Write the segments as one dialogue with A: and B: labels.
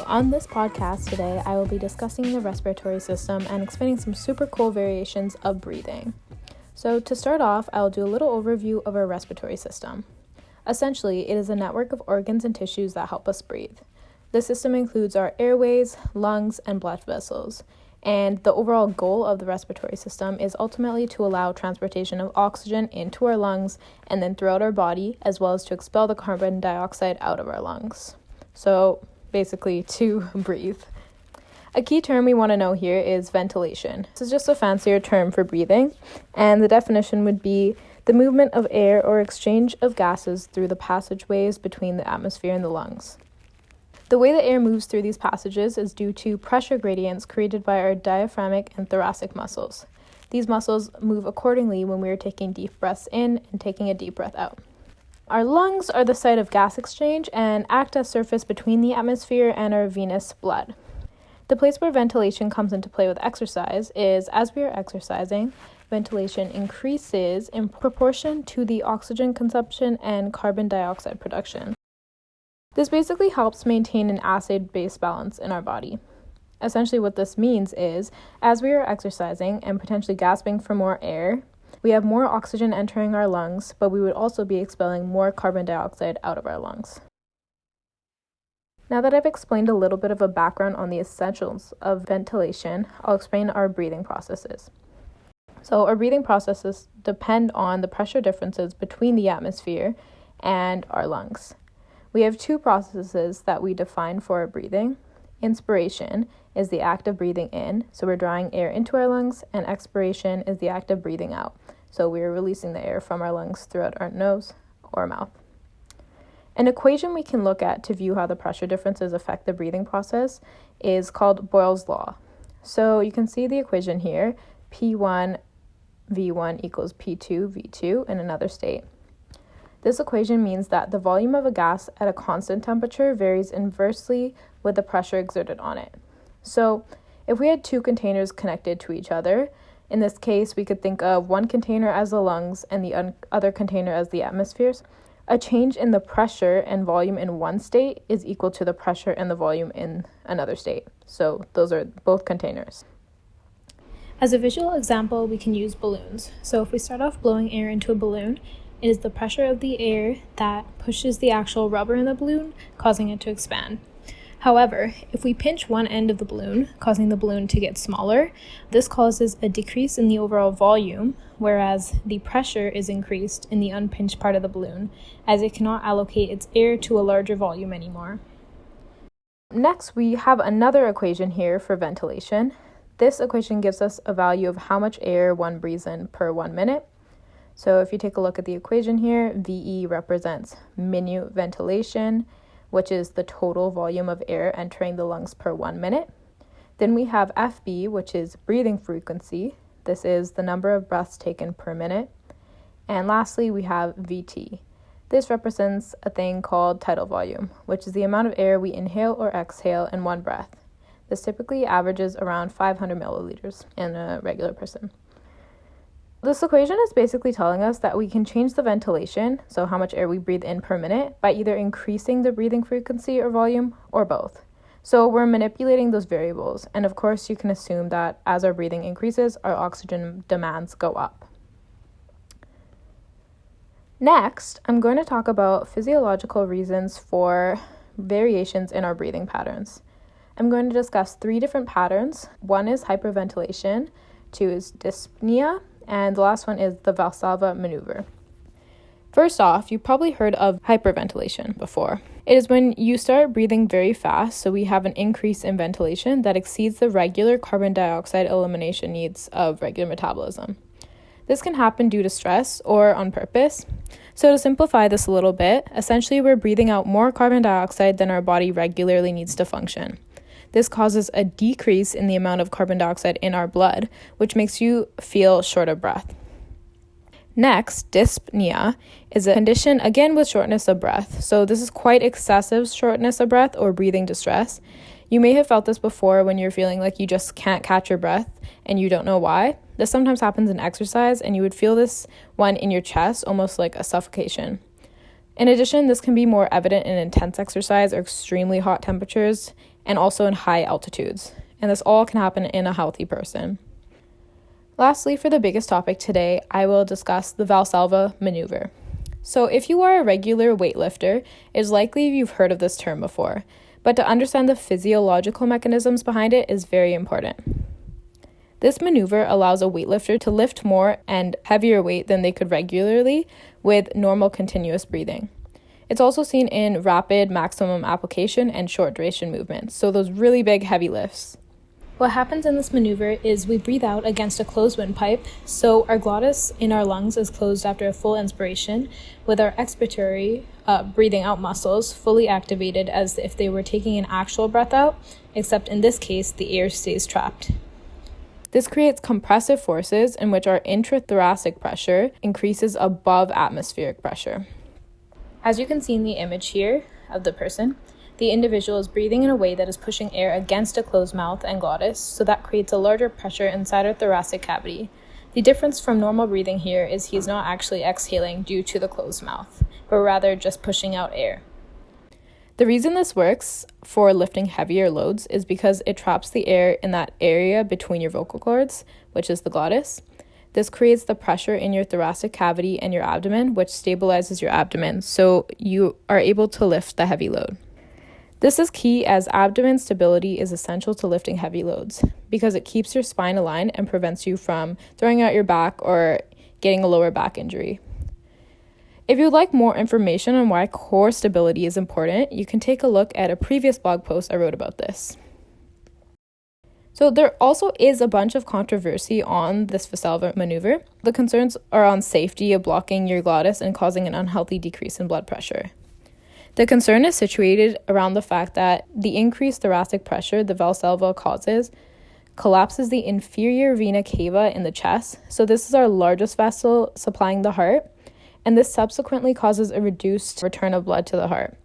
A: on this podcast today, I will be discussing the respiratory system and explaining some super cool variations of breathing. So to start off, I'll do a little overview of our respiratory system. Essentially, it is a network of organs and tissues that help us breathe. This system includes our airways, lungs, and blood vessels. And the overall goal of the respiratory system is ultimately to allow transportation of oxygen into our lungs and then throughout our body, as well as to expel the carbon dioxide out of our lungs. So basically to breathe. A key term we want to know here is ventilation. This is just a fancier term for breathing, and the definition would be the movement of air or exchange of gases through the passageways between the atmosphere and the lungs. The way the air moves through these passages is due to pressure gradients created by our diaphragmatic and thoracic muscles. These muscles move accordingly when we are taking deep breaths in and taking a deep breath out. Our lungs are the site of gas exchange and act as surface between the atmosphere and our venous blood. The place where ventilation comes into play with exercise is as we are exercising, ventilation increases in proportion to the oxygen consumption and carbon dioxide production. This basically helps maintain an acid-base balance in our body. Essentially what this means is, as we are exercising and potentially gasping for more air, we have more oxygen entering our lungs, but we would also be expelling more carbon dioxide out of our lungs. Now that I've explained a little bit of a background on the essentials of ventilation, I'll explain our breathing processes. So our breathing processes depend on the pressure differences between the atmosphere and our lungs. We have two processes that we define for our breathing. Inspiration is the act of breathing in, so we're drawing air into our lungs, and expiration is the act of breathing out. So we are releasing the air from our lungs throughout our nose or mouth. An equation we can look at to view how the pressure differences affect the breathing process is called Boyle's law. So you can see the equation here, P1 V1 equals P2 V2 in another state. This equation means that the volume of a gas at a constant temperature varies inversely with the pressure exerted on it. So if we had two containers connected to each other, in this case, we could think of one container as the lungs and the other container as the atmospheres. A change in the pressure and volume in one state is equal to the pressure and the volume in another state. So those are both containers. As a visual example, we can use balloons. So if we start off blowing air into a balloon, it is the pressure of the air that pushes the actual rubber in the balloon, causing it to expand. However, if we pinch one end of the balloon, causing the balloon to get smaller, this causes a decrease in the overall volume, whereas the pressure is increased in the unpinched part of the balloon, as it cannot allocate its air to a larger volume anymore. Next, we have another equation here for ventilation. This equation gives us a value of how much air one breathes in per 1 minute. So if you take a look at the equation here, VE represents minute ventilation, which is the total volume of air entering the lungs per 1 minute. Then we have FB, which is breathing frequency. This is the number of breaths taken per minute. And lastly, we have VT. This represents a thing called tidal volume, which is the amount of air we inhale or exhale in one breath. This typically averages around 500 milliliters in a regular person. This equation is basically telling us that we can change the ventilation, so how much air we breathe in per minute, by either increasing the breathing frequency or volume, or both. So we're manipulating those variables, and of course you can assume that as our breathing increases, our oxygen demands go up. Next, I'm going to talk about physiological reasons for variations in our breathing patterns. I'm going to discuss 3 different patterns. One is hyperventilation, 2 is dyspnea, and the last one is the Valsalva Maneuver. First off, you've probably heard of hyperventilation before. It is when you start breathing very fast, so we have an increase in ventilation that exceeds the regular carbon dioxide elimination needs of regular metabolism. This can happen due to stress or on purpose. So to simplify this a little bit, essentially we're breathing out more carbon dioxide than our body regularly needs to function. This causes a decrease in the amount of carbon dioxide in our blood, which makes you feel short of breath. Next, dyspnea is a condition again with shortness of breath. So this is quite excessive shortness of breath or breathing distress. You may have felt this before when you're feeling like you just can't catch your breath and you don't know why. This sometimes happens in exercise, and you would feel this one in your chest, almost like a suffocation. In addition, this can be more evident in intense exercise or extremely hot temperatures, and also in high altitudes. And this all can happen in a healthy person. Lastly, for the biggest topic today, I will discuss the Valsalva Maneuver. So if you are a regular weightlifter, it is likely you've heard of this term before, but to understand the physiological mechanisms behind it is very important. This maneuver allows a weightlifter to lift more and heavier weight than they could regularly with normal continuous breathing. It's also seen in rapid maximum application and short duration movements, so those really big heavy lifts. What happens in this maneuver is we breathe out against a closed windpipe, so our glottis in our lungs is closed after a full inspiration, with our expiratory breathing out muscles fully activated as if they were taking an actual breath out, except in this case, the air stays trapped. This creates compressive forces in which our intrathoracic pressure increases above atmospheric pressure. As you can see in the image here of the person, the individual is breathing in a way that is pushing air against a closed mouth and glottis, so that creates a larger pressure inside our thoracic cavity. The difference from normal breathing here is he's not actually exhaling due to the closed mouth, but rather just pushing out air. The reason this works for lifting heavier loads is because it traps the air in that area between your vocal cords, which is the glottis. This creates the pressure in your thoracic cavity and your abdomen, which stabilizes your abdomen, so you are able to lift the heavy load. This is key as abdomen stability is essential to lifting heavy loads because it keeps your spine aligned and prevents you from throwing out your back or getting a lower back injury. If you would like more information on why core stability is important, you can take a look at a previous blog post I wrote about this. So there also is a bunch of controversy on this Valsalva maneuver. The concerns are on safety of blocking your glottis and causing an unhealthy decrease in blood pressure. The concern is situated around the fact that the increased thoracic pressure the Valsalva causes collapses the inferior vena cava in the chest. So this is our largest vessel supplying the heart, and this subsequently causes a reduced return of blood to the heart.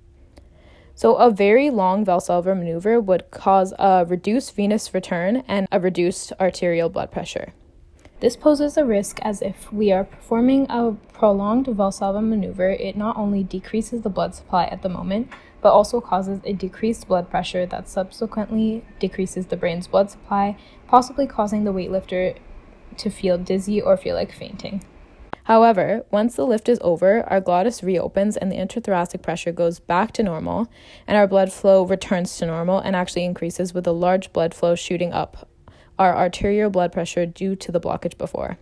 A: So a very long Valsalva maneuver would cause a reduced venous return and a reduced arterial blood pressure. This poses a risk as if we are performing a prolonged Valsalva maneuver, it not only decreases the blood supply at the moment, but also causes a decreased blood pressure that subsequently decreases the brain's blood supply, possibly causing the weightlifter to feel dizzy or feel like fainting. However, once the lift is over, our glottis reopens and the intrathoracic pressure goes back to normal, and our blood flow returns to normal and actually increases with a large blood flow shooting up our arterial blood pressure due to the blockage before.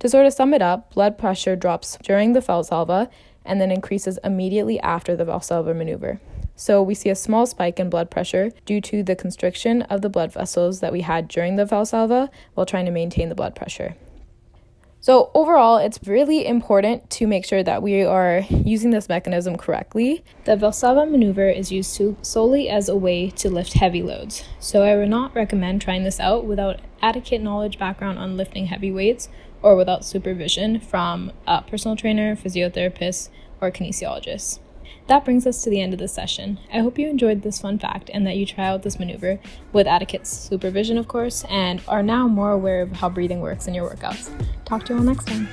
A: To sort of sum it up, blood pressure drops during the Valsalva and then increases immediately after the Valsalva maneuver. So we see a small spike in blood pressure due to the constriction of the blood vessels that we had during the Valsalva while trying to maintain the blood pressure. So overall, it's really important to make sure that we are using this mechanism correctly. The Valsalva maneuver is used solely as a way to lift heavy loads. So I would not recommend trying this out without adequate knowledge background on lifting heavy weights or without supervision from a personal trainer, physiotherapist, or kinesiologist. That brings us to the end of this session. I hope you enjoyed this fun fact and that you try out this maneuver with adequate supervision, of course, and are now more aware of how breathing works in your workouts. Talk to you all next time.